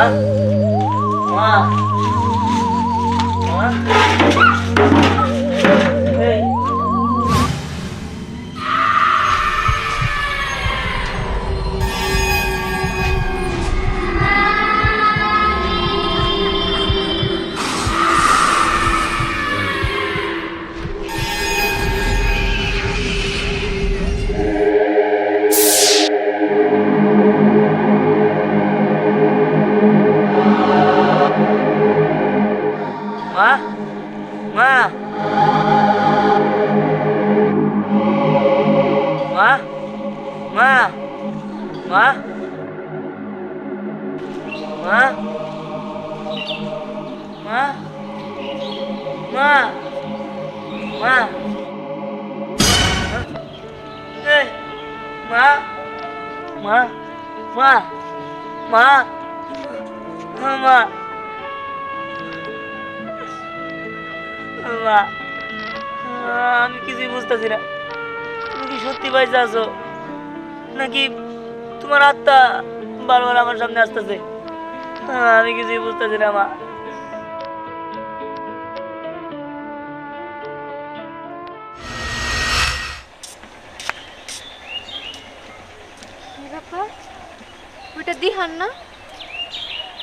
মা মা এই মা মা মা মা মা মা মা মা মা এই মা মা মা মা মা মা আমি কিছুই বুঝতেছি না। তুমি কি সত্যি বাইসে আছো নাকি তোমার আত্মা বারবার আমার সামনে আসতেছে? আমি কিছুই বুঝতেছি না মা। ওইটা দিহান না?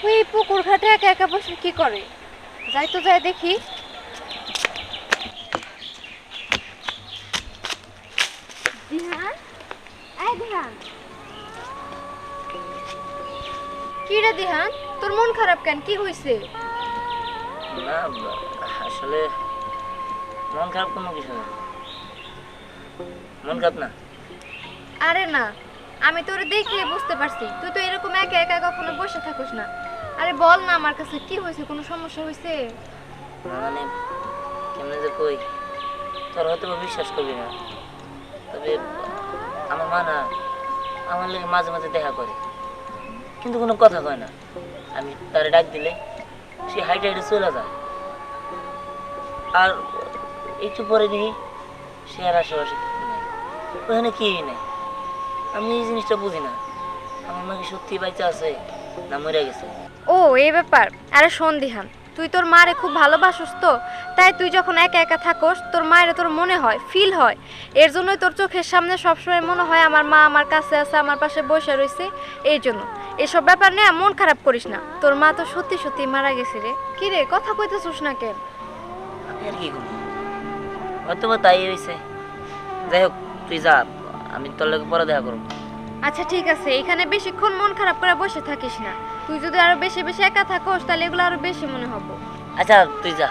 ওই পুকুর ঘাটে একা একা বসে কি করে? যাই তো যাই দেখি। দিহান, এই দিহান। কি রে দিহান, তোর মন খারাপ কেন? কি হইছে? না আসলে মন খারাপ কোনো কিছু না। মন খারাপ না। আরে না, আমি তোরে দেখে বুঝতে পারছি তুই তো এরকম একা একা কখনো বসে থাকিস না। আরে বল না আমার কাছে কি হয়েছে, কোনো সমস্যা হয়েছে? মানে কেমনে যে কই, তোর হয়তো বিশ্বাস করবি না, তবে আমার মা না আমার লাগে মাঝে মাঝে দেখা করে, কিন্তু কোনো কথা কয় না। আমি তারে ডাক দিলে সে হাইটে হাইটে চলে যায়, আর একটু পরে দেখি সে আর আশেপাশে নেই, ওখানে কি নেই। আমি এই জিনিসটা বুঝি না, আমার মা কি সত্যি বাইচা আছে না মরে গেছে। ও এই ব্যাপার। আরে শোন দিহান, তুই তোর মারে খুব ভালোবাসিস তো, তাই তুই যখন একা একা থাকস তোর মায়ের তোর মনে হয়, ফিল হয়। এর জন্যই তোর চোখের সামনে সবসময় মনে হয় আমার মা আমার কাছে আছে, আমার পাশে বসে রয়েছে। এই জন্য এসব ব্যাপার নিয়ে মন খারাপ করিস না। তোর মা তো সত্যি সত্যি মারা গেছে রে। কি রে, কথা কইতেছিস না কেন? আমি আর কি করবো, হয়তো বা তাই হয়েছে। যাই হোক তুই যা, আমি তোর লোক পরে দেখা করবো। আচ্ছা ঠিক আছে, এখানে বেশিক্ষণ মন খারাপ করে বসে থাকিস না। তুই যদি আরো বেশি বেশি একা থাকস তাহলে এগুলো আরো বেশি মনে হবে। আচ্ছা তুই যা।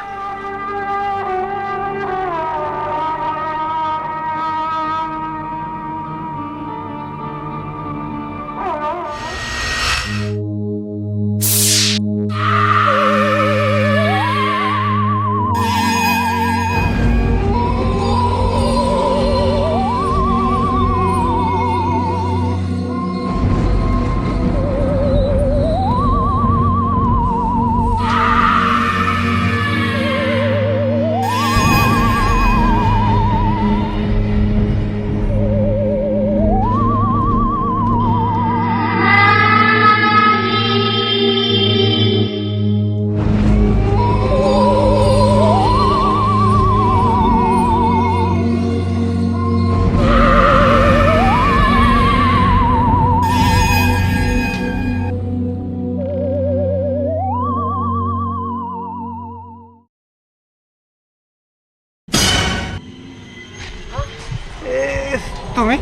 তুমি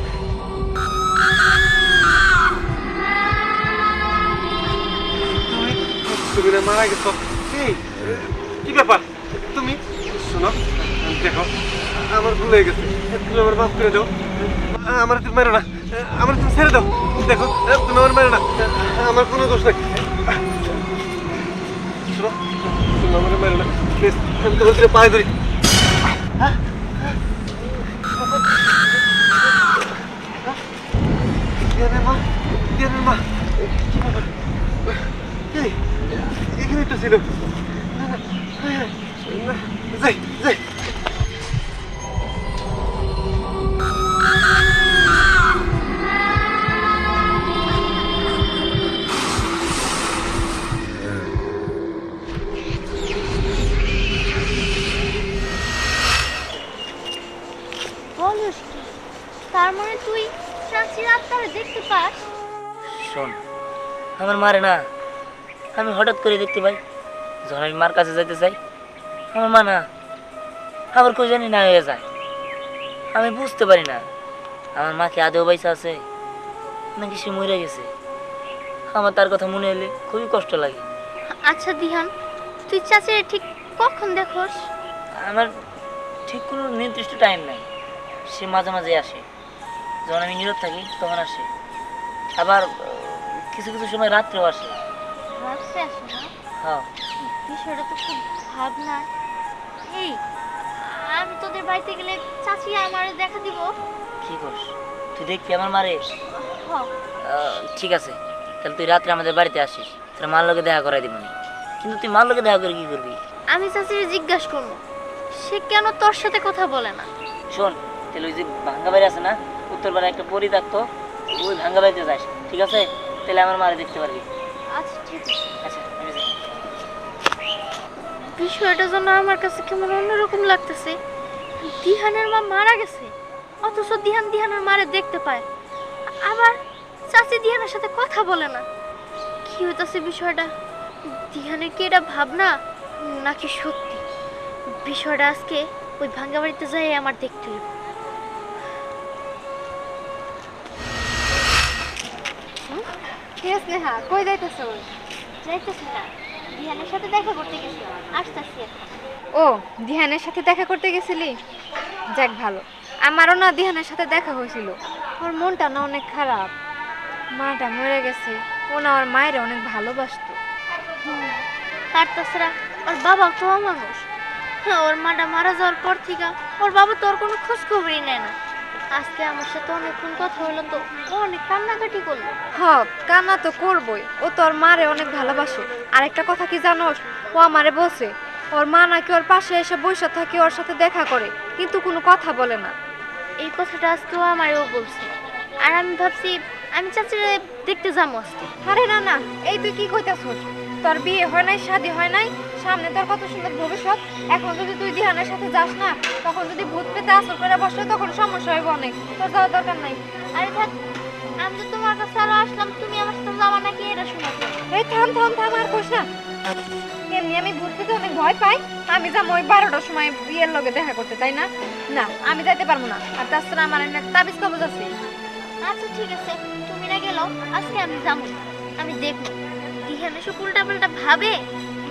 তুমি না মারা গেছো? কি ব্যাপার? তুমি শোনো, দেখো আমার ভুল হয়ে গেছে, তুমি আমার মাফ করে দাও। আমার তুমি মেরো না, আমার তুমি ছেড়ে দাও। দেখো তুমি আমার মেরো না, আমার কোনো দোষ নাই। শোনো, তুমি আমার মেরো না প্লিজ, আমি তোমার দিকে পায়ে ধরি। মা এখানে একটা ছিল। যাই যাই। বলিস কি? তার মানে তুই চাচির আত্মারে দেখতে পাস? শোন, আমার মারে না আমি হঠাৎ করে দেখতে পাই, যখন আমি মার কাছে যাইতে চাই আমার মা না আবার কই জানি না হয়ে যায়। আমি বুঝতে পারি না আমার মা কি আদেও বাইসা আছে নাকি সে মরে গেছে। আমার তার কথা মনে এলে খুবই কষ্ট লাগে। আচ্ছা দিহান, তুই চাচির ঠিক কখন দেখোস? আমার ঠিক কোনো নির্দিষ্ট টাইম নাই, সে মাঝে মাঝে আসে, যখন আমি নীরব থাকি তখন আসে, আবার কিছু কিছু সময় রাত্রেও আসে। রাত্রে আসে না? হ্যাঁ, বিষয়টা তো খুব ভাবনা। এই, আমি তোদের বাড়িতে গেলে চাচি আমার দেখা দিব? কি করস তুই দেখবি আমার মারে? হ। ঠিক আছে, তাহলে তুই রাত্রে আমাদের বাড়িতে আসিস, তোর মার লোকে দেখা করাই দিব না। কিন্তু তুই মার লোকে দেখা করে কি করবি? আমি চাচির জিজ্ঞাসা করবো সে কেন তোর সাথে কথা বলে না। শোন, তাহলে ওই যে ভাঙ্গা বাড়ি আছে না, উত্তরপাড়া একটা পরি থাকতো, ওই ভাঙ্গা বাড়িতে যাস, ঠিক আছে? তাহলে আমার মারে দেখতে পারবি। আচ্ছা ঠিক আছে। আচ্ছা আমি যাই। বিষয়টা যেন আমার কাছে কেমন অন্যরকম লাগতেছে। দিহানের মা মারা গেছে, অথচ দিহানের মারে দেখতে পায়, আবার চাচি দিহানের সাথে কথা বলে না। কি হইতাছে বিষয়টা? দিহানের কি এটা ভাবনা নাকি সত্যি? বিষয়টা আজকে ওই ভাঙ্গা বাড়িতে যাই আমার দেখতে হইব। ঠিক আছে নেহা, কই যাইতেছ? যাইতেছি না, দিহানের সাথে দেখা করতে গেছি, আসতেছি এখন। ও, দিহানের সাথে দেখা করতে গেছিলি? যাক ভালো। আমারও না দিহানের সাথে দেখা হয়েছিল। ওর মনটা না অনেক খারাপ, মাটা মরে গেছে, ও না ওর মায়ের অনেক ভালোবাসতো। আর তাছাড়া ওর বাবা তো মানুষ, ওর মাটা মারা যাওয়ার পর থেকে ওর বাবা তো ওর কোনো খোঁজ খবরই নেয় না। আজকে আমার সাথে অনেকক্ষণ কথা হলো তো ও অনেক কান্নাকাটি করলো। হ্যাঁ, কান্না তো করবই, ও তোর মারে অনেক ভালোবাসে। আরেকটা কথা কি জানোস, ও আমারে বলছে ওর মা নাকি ওর পাশে এসে বসে থাকে, ওর সাথে দেখা করে, কিন্তু কোনো কথা বলে না। এই কথাটা আজকেও আমারও বলছে, আর আমি ভাবছি আমি চাচিরে দেখতে যাবো আজকে। আরে না না, এই তুই কি কইতাছস? তোর বিয়ে হয় নাই, শাদী হয় নাই, সামনে তোর কত সুন্দর ভবিষ্যৎ। এখন যদি তুই দিহানের সাথে যাস না, তখন যদি ভূত পেতে আসর করে বসে তখন সমস্যা হইব অনেক। তোর যাওয়ার দরকার নাই। আরে থাক, আমি তো তোমার কাছে আরো আসলাম, তুমি আমার সাথে যাওয়া নাকি এটা শোনাতে। এই থাম থাম থাম, আর কইস না। এমনি আমি ভূত পেতে অনেক ভয় পাই। আমি যাবো ওই 12টার সময় বিয়ের লগে দেখা করতে, তাই না? না, আমি যাইতে পারবো না। আর তাছাড়া আমার একটা তাবিজ কবজ আছে। আচ্ছা ঠিক আছে, তুমি না গেলেও আজকে আমি যাবো। আমি দেখবো দিহান এসব উল্টা পাল্টা ভাবে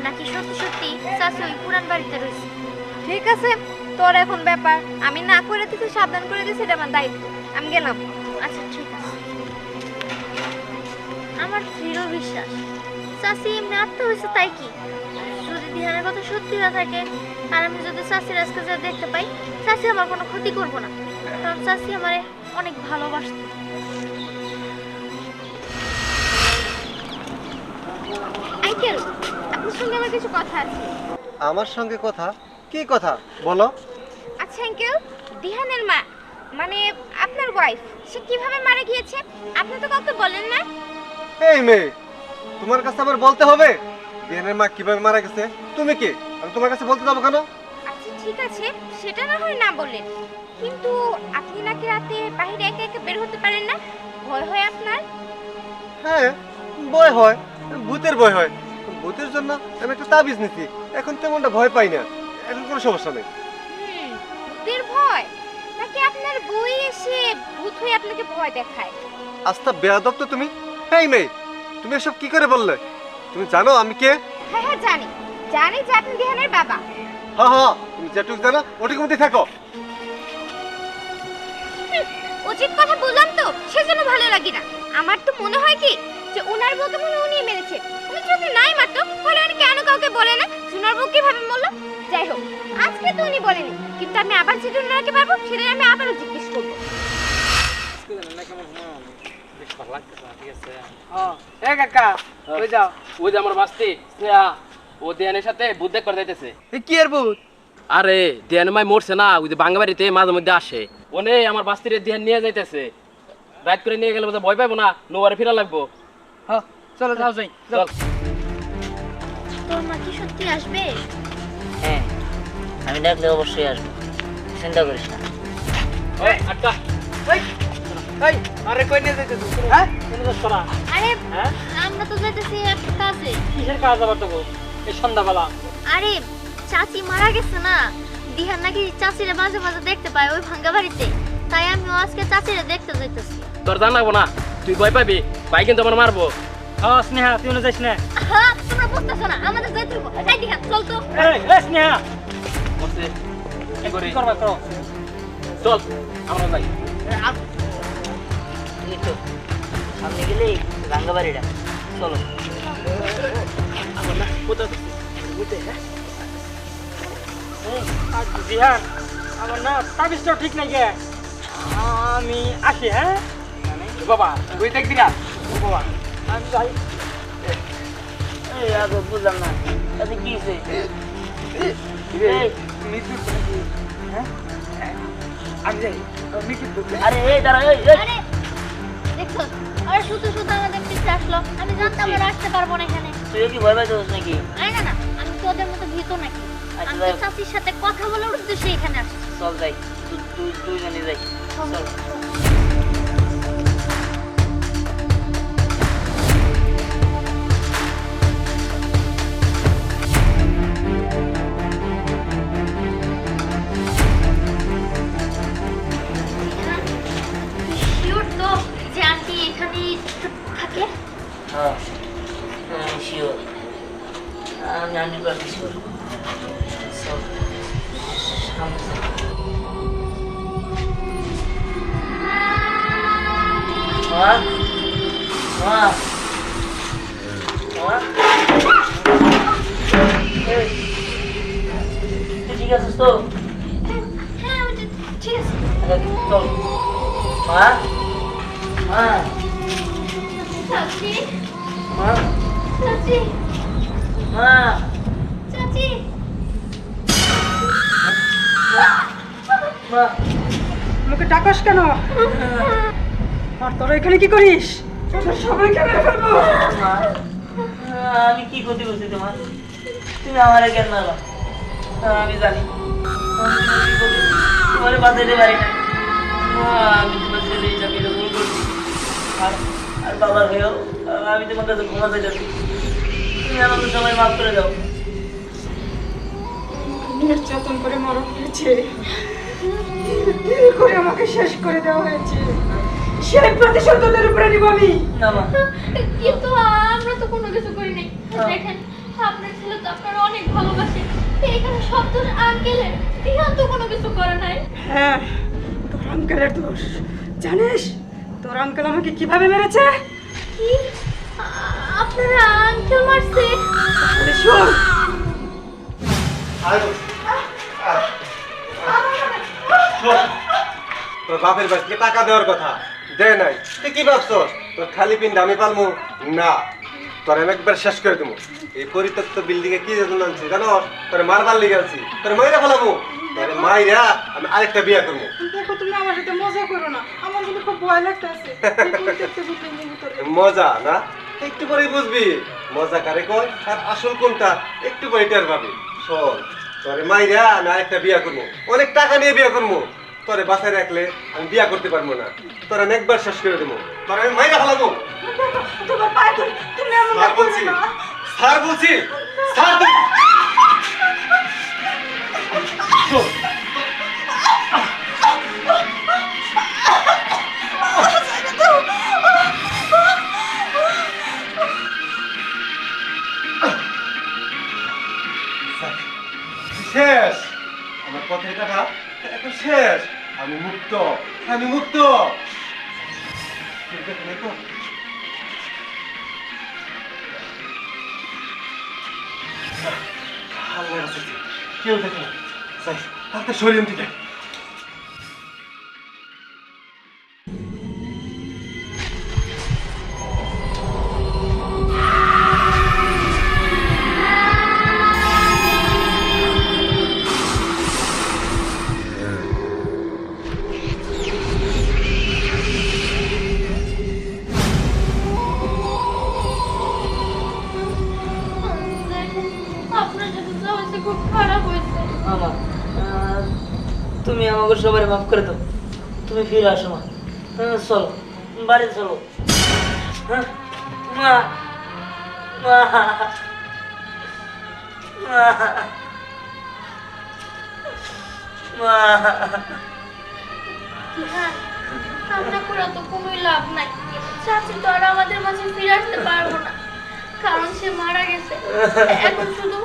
নাকি সত্যি সত্যি চাচি ওই পুরান বাড়িতে রয়েছে। ঠিক আছে, তোর এখন ব্যাপার। আমি না করে দিছি, সাবধান করে দিছি, এটা আমার দায়িত্ব। আমি গেলাম। আচ্ছা ঠিক আছে। আমার দৃঢ় বিশ্বাস চাচি এমনি আত্মা হয়েছে, তাই কি যদি দিহানের কথা সত্যি না থাকে আর আমি যদি চাচির আজকে যা দেখতে পাই, চাচি আমার কোনো ক্ষতি করবো না, কারণ চাচি আমারে অনেক ভালোবাসত। আঙ্কেল, আপনার সঙ্গে আমার কিছু কথা আছে। আমার সঙ্গে কথা? কি কথা বলো? আচ্ছা আঙ্কেল, দিহানের মা মানে আপনার ওয়াইফ, সে কিভাবে মারা গিয়েছে আপনি তো কাউকে বলেন না। এই মেয়ে, তোমার কাছে আবার বলতে হবে দিহানের মা কিভাবে মারা গেছে? তুমি কে? আমি তোমার কাছে বলতে যাবো কেন? আচ্ছা ঠিক আছে, সেটা না হয় না বলেন, কিন্তু আপনি নাকি রাতে বাইরে একা একা বের হতে পারেন না, ভয় হয় আপনার? হ্যাঁ, ভয় হয়, ভূতের ভয় হয়। ভূতের জন্য আমি একটা তাবিজ নিছি, এখন তেমনটা ভয় পাই না, এখন কোনো সমস্যা নেই। ভূতের ভয় নাকি আপনার বই এসে ভূত হয়ে আপনাকে ভয় দেখায়? আস্থা বেয়াদব তো তুমি। এই মেয়ে, তুমি এসব কি করে বললে? তুমি জানো আমি কে? হ্যাঁ হ্যাঁ জানি, জানি যে আপনি দিহানের বাবা। হ্যাঁ হ্যাঁ, তুমি যেটুকু জানো ওটুকু মধ্যে থাকো। উচিত কথা বললাম তো, সেজন্য ভালো লাগে না। আমার তো মনে হয় কি যে ওনার বউকে মনে হয় উনি মেরেছে। উনি যদি নাই মারতো তাহলে উনি কেন কাউকে বলে না সোনার বউ কিভাবে মরলো? যাই হোক, আজকে তো উনি বলেনি, কিন্তু আমি আবার যেটা ওনাকে পারবো সেটাই আমি আবারও জিজ্ঞেস করবো। এই কাকা, ওই যাও, ওই যে আমার বাস্তি স্নেহা, ও দেয়ানের সাথে ভূত দেখ করে যাইতেছে। কি আর ভূত? আরে দেয়ান মাই মরছে না, ওই যে বাঙ্গা বাড়িতে মাঝে মধ্যে আসে, ওনে আমার বাস্তিরে দেয়ান নিয়ে যাইতেছে। রাত করে নিয়ে গেলে বোধহয় ভয় পাবো না, নোয়ারে ফিরা লাগবো। হ্যাঁ, চলো যাও যাই। চল। তোর মা কি সত্যি আসবে? হ্যাঁ, আমি ডাকলে অবশ্যই আসবো, চিন্তা করিস না। এই আটকা এই এই আরে কই নিয়ে যাইতেছিস হ্যাঁ কোন কাজ করা আরে হ্যাঁ আমরা তো যাইতেছি একটা কাজে। কিসের কাজ আবার তো এই সন্ধ্যাবেলা আরে চাচি মারা গেছে না, দিহান নাকি চাচিরে মাঝে মাঝে দেখতে পায় ওই ভাঙ্গা বাড়িতে, তাই আমিও আজকে চাচিরে দেখতে যাইতেছি। তোর জানাবো না, তুই ভয় পাবি, ভাই কিন্তু আমার মারবো। হ্যাঁ স্নেহা তুই না যাইস না হ্যাঁ তোমরা বুঝতেছো না, আমাদের যাইতে হবে। এই দিহান চল তো। এই স্নেহা বসে কি করি কি করবা করো চল আমরা যাই। এই তো সামনে গেলেই রাঙ্গা বাড়িটা, চলো। আমার না কোথায় বুঝতে হ্যাঁ আর বিহার আমার না তাবিজটাও ঠিক নাই গে, আমি আসি হ্যাঁ বাবা তুই দেখবি না বাবা আমি যাই। এই আগে বুঝলাম না, তাতে কি হয়েছে? এই, আমি যাই আরে এই দাঁড়া, এই এই। আরে দেখছো, আরে শুধু শুধু আমাদের পিছে আসলো, আমি জানতাম ওরা আসতে পারবো না এখানে। তুইও কি ভয় পাইছিস নাকি? আরে না না, আমি তো ওদের মতো ভীত নাকি, আচ্ছা, আমি যাই তো হোক। চাচির সাথে কথা বলার উদ্দেশ্যে এখানে আসছি। চল যাই, দুইজনে যাই, চল। শিওর তো যে আন্টি এখানে থাকে? হ্যাঁ শিওর, আমি 100% শিওর। চল সামনে চল। মা মা মা, এই, তুই ঠিক আছিস তো? হ্যাঁ আমি ঠিক আছে। চল মা মা চাচি মা চাচি মা চাচি মা। আমাকে ডাকাস কেন? আর তোরা এখানে কি করিস? তোদের সবাইকে মেরে ফেলবো। মা, আমি কি ক্ষতি করছি তোমার? তুমি আমার জ্ঞান মারবা, আমি জানি তোমার বাঁচাইতে পারি না। আমি তোমার ছেলে হিসাবে এটা ভুল করছি, আর বাবার হয়েও আমি তোমার কাছে ঘুমাতে যাচ্ছি, তুমি আমাকে সবাই মাফ করে দাও। নির্যাতন করে মরণ হয়েছে, করে আমাকে শেষ করে দেওয়া হয়েছে, সেই প্রতিশোধ তোদের উপরে নিব আমি। না মা, কিন্তু আমরা তো কোনো কিছু করি নাই। দেখেন আপনার ছেলে তো আপনার অনেক ভালোবাসে, এখানে সব দোষ আঙ্কেলের, দিহান তো কোনো কিছু করে নাই। হ্যাঁ, তোর আঙ্কেলের দোষ। জানিস তোর আঙ্কেল আমাকে কিভাবে মেরেছে? কি আপনারা আঙ্কেল মারছে? তাহলে শোন। তোর বাপের বাড়িতে টাকা দেওয়ার কথা দেয় নাই, তুই কি ভাবছস তোর খালি পিন দামি পালমু না? তোর আমি একবার শেষ করে দেবো। এই পরিত্যক্ত বিল্ডিং এ কি জন্য আনছি জানো? তোর মারবার লিগে আনছি, তোর মাইরা ফেলাবো। তোর মাইরা আমি আরেকটা বিয়ে করবো। দেখো তুমি আমার সাথে মজা করো না, আমার কিন্তু খুব ভয় লাগতেছে। মজা না? একটু পরেই বুঝবি মজা কারে কয় আর আসল কোনটা, একটু পরে টের পাবি। শোন, তোরে মাইরা আমি আরেকটা বিয়ে করবো, অনেক টাকা নিয়ে বিয়ে করবো। তোরে বাসায় রাখলে আমি বিয়ে করতে পারবো না, তোর আমি একবার শেষ করে দেবো। তোর আমি মাইরা ফেলাবো। তোমার পায়ে ধরি, তুমি এমন স্যার বলছি, স্যার বলছি, স্যার তুই শোন, শেষ আমার পথের টাকা এখন শেষ, আমি মুক্ত, আমি মুক্ত। ঠিক আছে তো? আল্লাহ রাখছে, কেউ দেখে না। যাই, তাড়াতাড়ি সরিয়ে দিতে। আপনার সাথে যা হয়েছে খুব খারাপ হয়েছে। মামা, তুমি আমাকে সবাই মাফ করে দাও। তুমি ফিরে আসো মা। চলো বাড়ি চলো। হ্যাঁ মা মা মা মা দিহান, কান্না করে তো কোনোই লাভ নাই। চাচি তো আর আমাদের মাঝে ফিরে আসতে পারবো না, কারণ সে মারা গেছে। এখন শুধু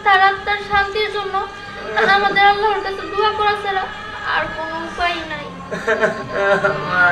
তার আত্মার শান্তির জন্য আমাদের আল্লাহর কাছে দোয়া করা ছাড়া আর কোনো উপায় নাই। মা